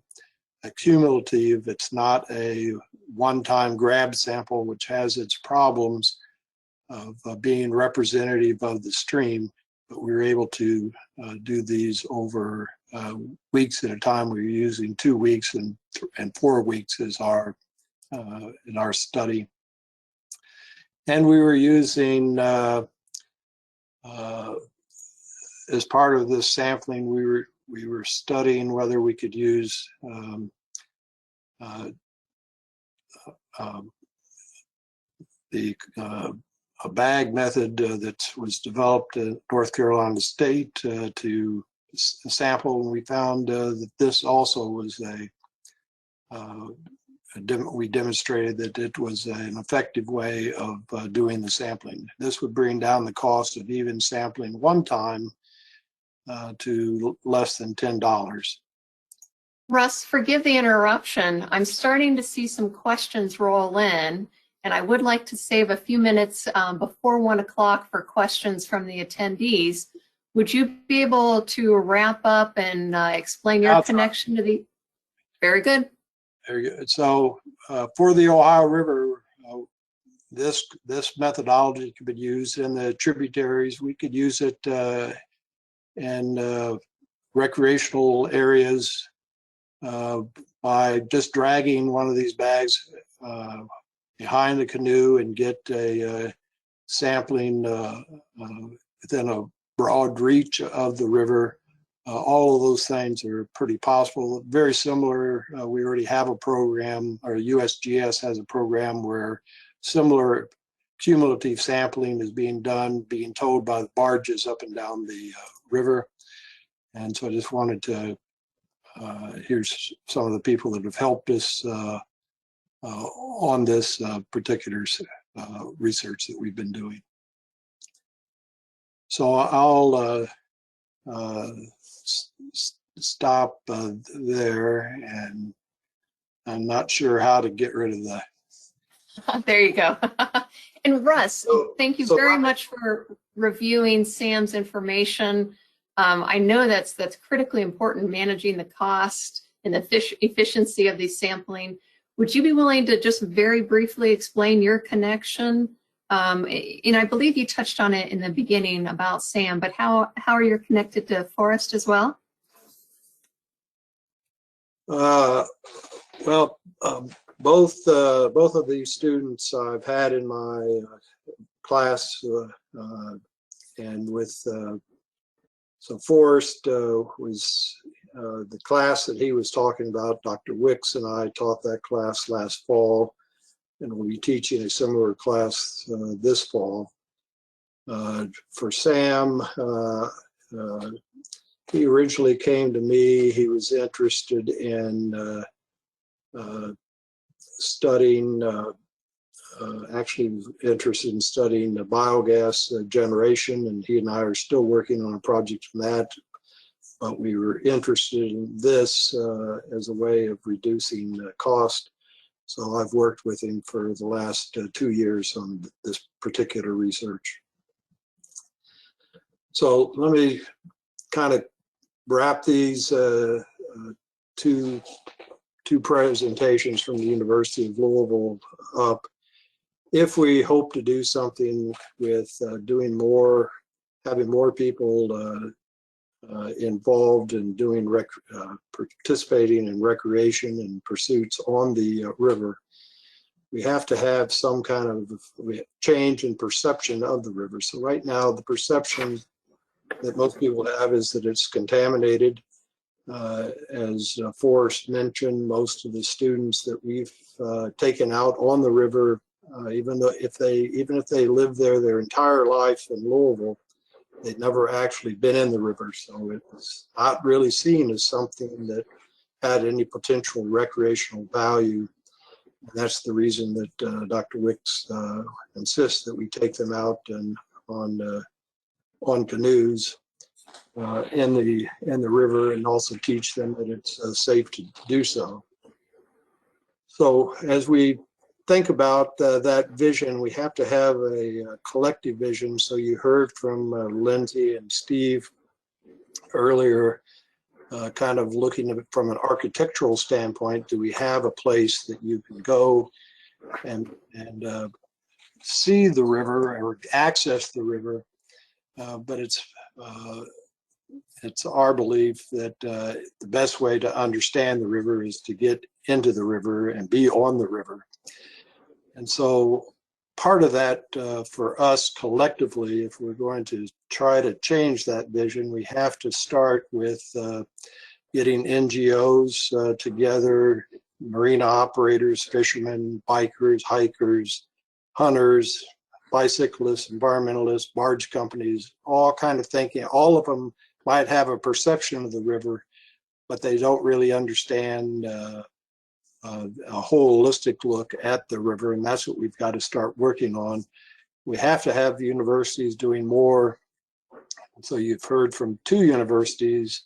cumulative. It's not a one-time grab sample, which has its problems of being representative of the stream, but we were able to do these over weeks at a time. We were using 2 weeks and 4 weeks as our in our study. And we were using as part of this sampling, we were studying whether we could use a bag method that was developed at North Carolina State to sample, and we found that this also was we demonstrated that it was an effective way of doing the sampling. This would bring down the cost of even sampling one time to less than $10. Russ, forgive the interruption. I'm starting to see some questions roll in, and I would like to save a few minutes before 1 o'clock for questions from the attendees. Would you be able to wrap up and explain your connection to the? Very good. Very good. So for the Ohio River, this methodology could be used in the tributaries. We could use it in recreational areas by just dragging one of these bags behind the canoe and get a sampling within a broad reach of the river. All of those things are pretty possible. Very similar, we already have a program, or USGS has a program where similar cumulative sampling is being done, being towed by the barges up and down the river. And so I just wanted to, here's some of the people that have helped us on this particular research that we've been doing. So I'll stop there, and I'm not sure how to get rid of that. There you go. And Russ, thank you very much for reviewing Sam's information. I know that's critically important, managing the cost and the efficiency of the sampling. Would you be willing to just very briefly explain your connection? And I believe you touched on it in the beginning about Sam, but how are you connected to Forrest as well? Well, both of these students I've had in my class, and with so Forrest was the class that he was talking about. Dr. Wicks and I taught that class last fall, and we'll be teaching a similar class this fall. For Sam, he originally came to me. He was interested in studying, actually interested in studying the biogas generation, and he and I are still working on a project on that. But we were interested in this as a way of reducing cost. So I've worked with him for the last 2 years on this particular research. So let me kind of wrap these two presentations from the University of Louisville up. If we hope to do something with doing more, having more people involved in doing participating in recreation and pursuits on the river, we have to have some kind of change in perception of the river. So right now, the perception that most people have is that it's contaminated. As Forrest mentioned, most of the students that we've taken out on the river, even if they live there their entire life in Louisville, they'd never actually been in the river, so it was not really seen as something that had any potential recreational value. And that's the reason that Dr. Wicks insists that we take them out and on canoes in the river, and also teach them that it's safe to do so. So as we think about that vision, we have to have a collective vision. So you heard from Lindsay and Steve earlier, kind of looking at it from an architectural standpoint. Do we have a place that you can go and see the river or access the river? But it's our belief that the best way to understand the river is to get into the river and be on the river. And so part of that for us collectively, if we're going to try to change that vision, we have to start with getting NGOs together, marina operators, fishermen, bikers, hikers, hunters, bicyclists, environmentalists, barge companies, all kind of thinking. All of them might have a perception of the river, but they don't really understand a holistic look at the river, and that's what we've got to start working on. We have to have the universities doing more. So you've heard from 2 universities,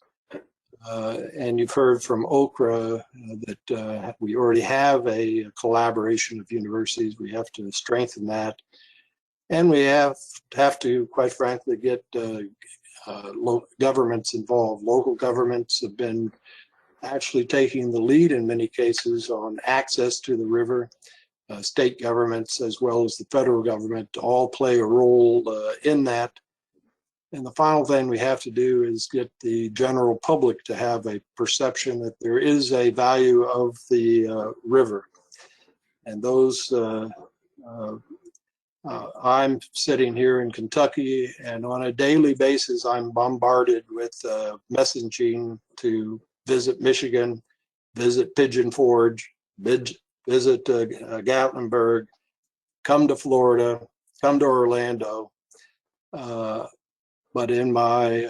and you've heard from Okra that we already have a collaboration of universities. We have to strengthen that, and we have to, quite frankly, get governments involved. Local governments have been actually taking the lead in many cases on access to the river. State governments as well as the federal government all play a role in that. And the final thing we have to do is get the general public to have a perception that there is a value of the river. And those, I'm sitting here in Kentucky, and on a daily basis, I'm bombarded with messaging to visit Michigan, visit Pigeon Forge, visit Gatlinburg, come to Florida, come to Orlando. But in my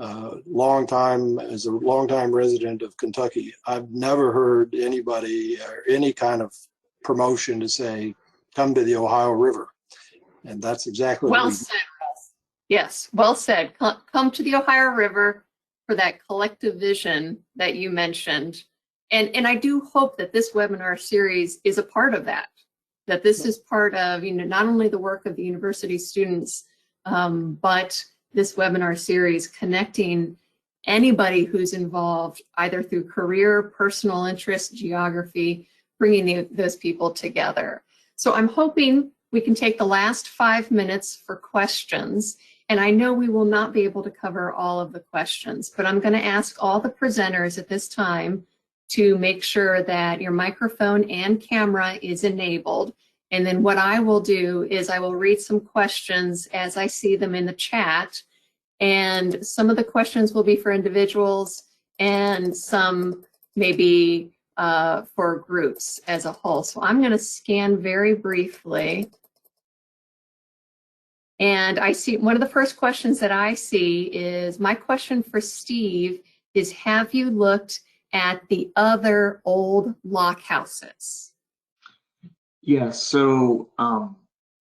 as a longtime resident of Kentucky, I've never heard anybody or any kind of promotion to say, come to the Ohio River. And that's exactly what Well said, Russ. Yes, well said. Come to the Ohio River for that collective vision that you mentioned. And I do hope that this webinar series is a part of that this is part of, not only the work of the university students, but this webinar series connecting anybody who's involved either through career, personal interest, geography, bringing those people together. So I'm hoping we can take the last 5 minutes for questions. And I know we will not be able to cover all of the questions, but I'm going to ask all the presenters at this time to make sure that your microphone and camera is enabled. And then what I will do is I will read some questions as I see them in the chat. And some of the questions will be for individuals and some maybe for groups as a whole. So I'm going to scan very briefly. And I see one of the first questions that I see is, my question for Steve is, have you looked at the other old lock houses? Yeah, so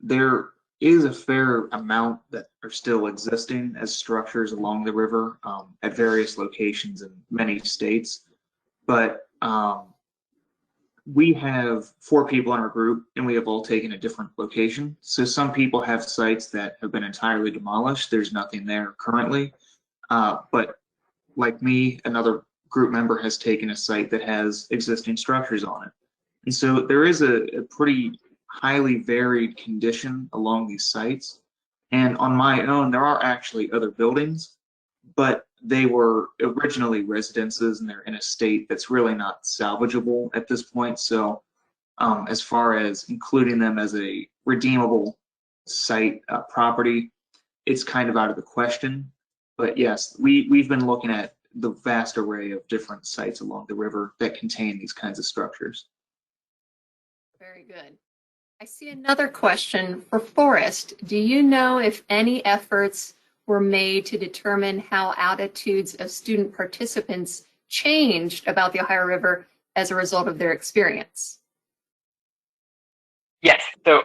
there is a fair amount that are still existing as structures along the river at various locations in many states. But we have 4 people in our group, and we have all taken a different location. So some people have sites that have been entirely demolished. There's nothing there currently. But like me, another group member has taken a site that has existing structures on it. And so there is a pretty highly varied condition along these sites. And on my own, there are actually other buildings, but they were originally residences, and they're in a state that's really not salvageable at this point. So as far as including them as a redeemable site property, it's kind of out of the question. But yes, we've been looking at the vast array of different sites along the river that contain these kinds of structures. Very good. I see another question for Forrest. Do you know if any efforts were made to determine how attitudes of student participants changed about the Ohio River as a result of their experience? Yes, so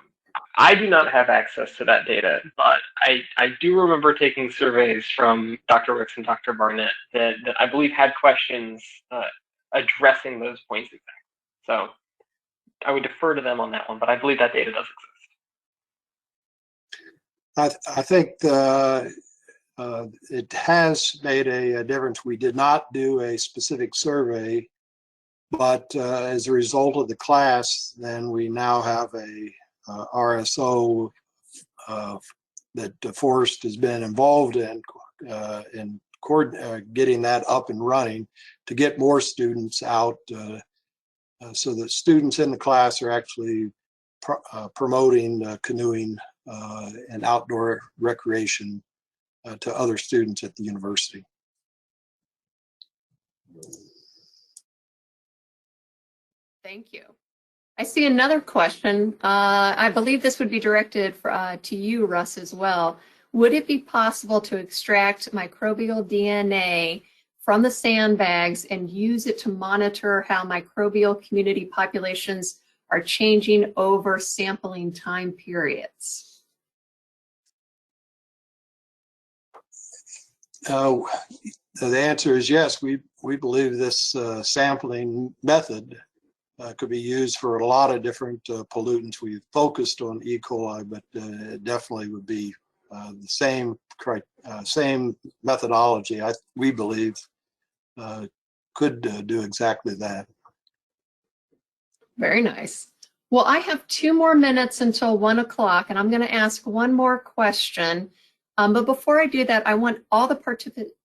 I do not have access to that data, but I do remember taking surveys from Dr. Wicks and Dr. Barnett that I believe had questions addressing those points exactly. So I would defer to them on that one, but I believe that data does exist. I think it has made a difference. We did not do a specific survey, but as a result of the class, then we now have a RSO that Forrest has been involved in getting that up and running to get more students out, so that students in the class are actually promoting canoeing and outdoor recreation to other students at the university. Thank you. I see another question. I believe this would be directed to you, Russ, as well. Would it be possible to extract microbial DNA from the sandbags and use it to monitor how microbial community populations are changing over sampling time periods? The answer is yes. We believe this sampling method could be used for a lot of different pollutants. We've focused on E. coli, but it definitely would be the same methodology. We believe could do exactly that. Very nice. Well, I have 2 more minutes until 1 o'clock, and I'm going to ask one more question. But before I do that, I want all the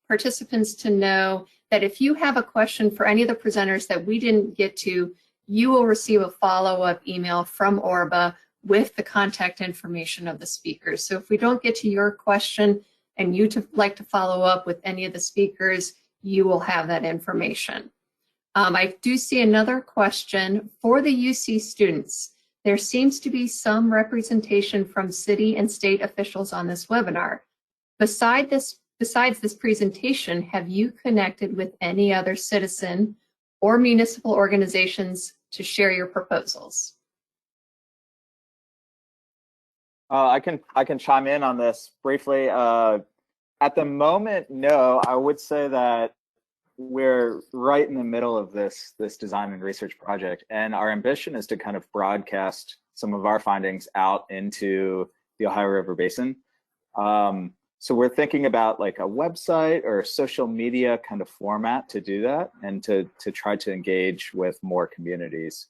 participants to know that if you have a question for any of the presenters that we didn't get to, you will receive a follow-up email from ORBA with the contact information of the speakers. So if we don't get to your question and you'd like to follow up with any of the speakers, you will have that information. I do see another question for the UC students. There seems to be some representation from city and state officials on this webinar. Besides this presentation, have you connected with any other citizen or municipal organizations to share your proposals? I can chime in on this briefly. At the moment, no. I would say that we're right in the middle of this design and research project, and our ambition is to kind of broadcast some of our findings out into the Ohio River Basin. So we're thinking about like a website or a social media kind of format to do that, and to try to engage with more communities.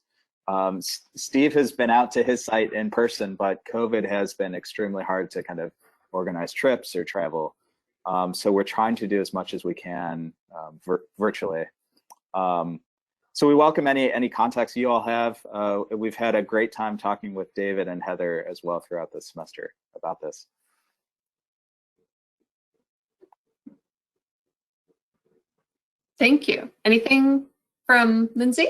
Steve has been out to his site in person, but COVID has been extremely hard to kind of organize trips or travel. So we're trying to do as much as we can virtually. So we welcome any contacts you all have. We've had a great time talking with David and Heather as well throughout this semester about this. Thank you. Anything from Lindsay?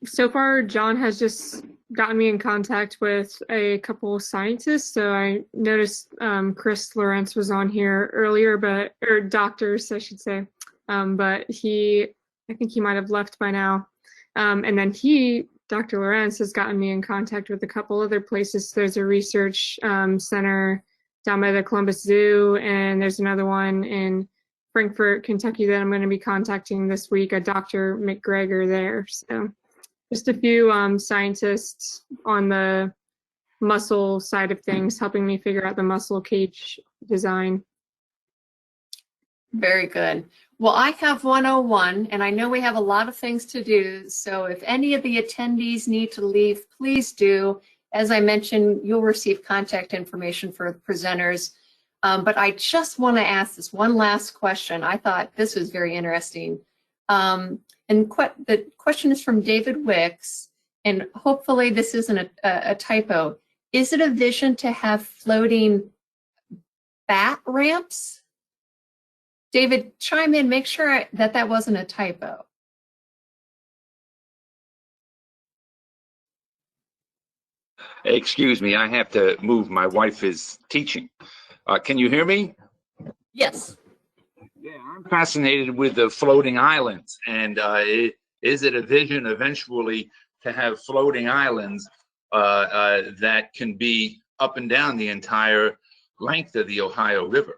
So far, John has just gotten me in contact with a couple of scientists. So I noticed Chris Lawrence was on here earlier, or doctors, I should say. But I think he might have left by now. And then Dr. Lawrence has gotten me in contact with a couple other places. There's a research center down by the Columbus Zoo, and there's another one in Frankfort, Kentucky that I'm going to be contacting this week, a Dr. McGregor there. So just a few scientists on the muscle side of things helping me figure out the muscle cage design. Very good. Well, I have 101, and I know we have a lot of things to do. So if any of the attendees need to leave, please do. As I mentioned, you'll receive contact information for the presenters. But I just want to ask this one last question. I thought this was very interesting. And the question is from David Wicks, and hopefully this isn't a typo. Is it a vision to have floating fat ramps. David, chime in, make sure that that wasn't a typo. Excuse me, I have to move. My wife is teaching. Can you hear me? Yes. Yeah, I'm fascinated with the floating islands. And is it a vision eventually to have floating islands that can be up and down the entire length of the Ohio River?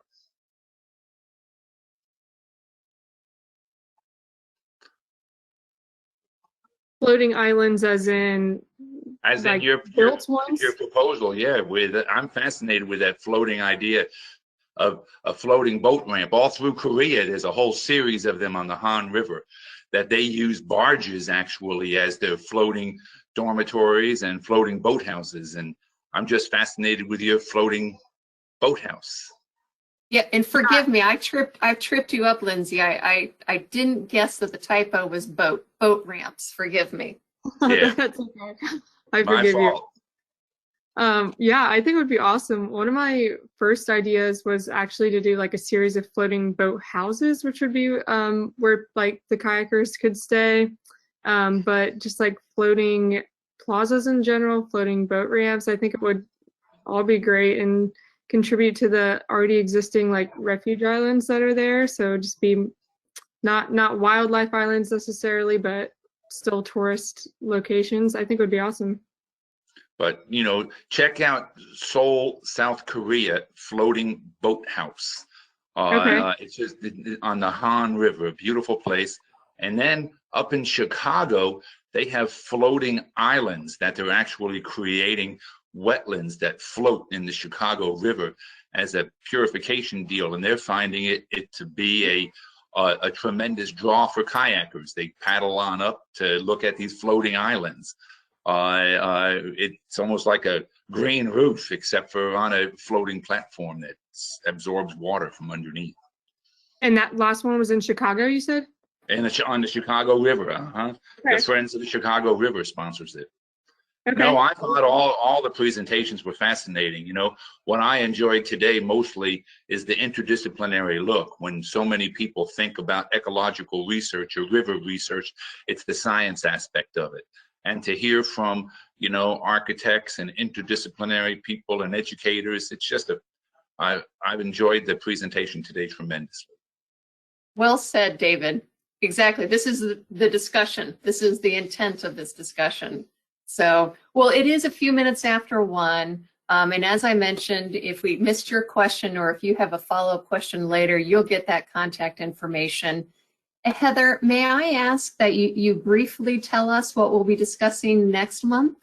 Floating islands as in like your built ones? your proposal, yeah. I'm fascinated with that floating idea of a floating boat ramp. All through Korea, there's a whole series of them on the Han River that they use barges actually as their floating dormitories and floating boathouses. And I'm just fascinated with your floating boathouse. Yeah, and forgive me, I tripped you up, Lindsay. I didn't guess that the typo was boat ramps. Forgive me. Yeah. That's okay. I My forgive you. fault. Yeah, I think it would be awesome. One of my first ideas was actually to do like a series of floating boat houses, which would be where like the kayakers could stay. But just like floating plazas in general, floating boat ramps, I think it would all be great and contribute to the already existing like refuge islands that are there. So just be not wildlife islands necessarily, but still tourist locations. I think would be awesome. But, you know, check out Seoul, South Korea, floating boathouse. Okay. It's just on the Han River, a beautiful place. And then up in Chicago, they have floating islands that they're actually creating wetlands that float in the Chicago River as a purification deal. And they're finding it to be a tremendous draw for kayakers. They paddle on up to look at these floating islands. It's almost like a green roof, except for on a floating platform that absorbs water from underneath. And that last one was in Chicago, you said? And on the Chicago River, Okay. The Friends of the Chicago River sponsors it. Okay. No, I thought all the presentations were fascinating. You know, what I enjoyed today mostly is the interdisciplinary look. When so many people think about ecological research or river research, it's the science aspect of it. And to hear from, you know, architects and interdisciplinary people and educators, it's just I've enjoyed the presentation today tremendously. Well said, David. Exactly. This is the discussion. This is the intent of this discussion. So, well, it is a few minutes after 1. And as I mentioned, if we missed your question or if you have a follow-up question later, you'll get that contact information. Heather, may I ask that you briefly tell us what we'll be discussing next month?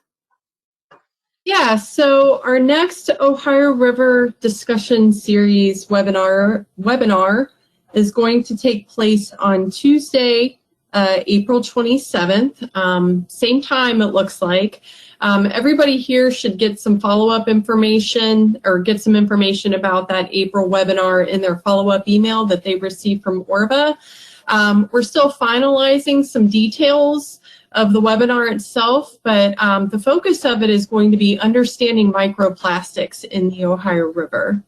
Yeah, so our next Ohio River discussion series webinar is going to take place on Tuesday, April 27th. Same time, it looks like. Everybody here should get some follow-up information or get some information about that April webinar in their follow-up email that they received from ORVA. We're still finalizing some details of the webinar itself, but the focus of it is going to be understanding microplastics in the Ohio River.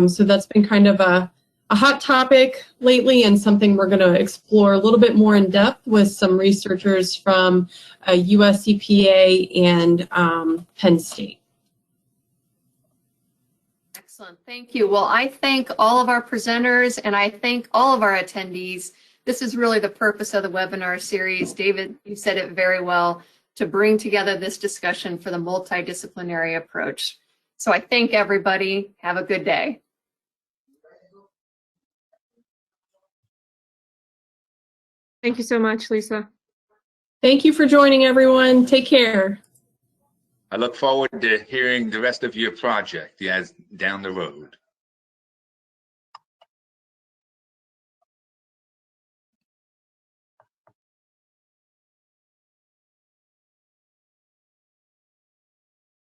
So that's been kind of a hot topic lately and something we're going to explore a little bit more in depth with some researchers from US EPA and Penn State. Excellent. Thank you. Well, I thank all of our presenters and I thank all of our attendees. This is really the purpose of the webinar series. David, you said it very well, to bring together this discussion for the multidisciplinary approach. So I thank everybody. Have a good day. Thank you so much, Lisa. Thank you for joining, everyone. Take care. I look forward to hearing the rest of your project down the road.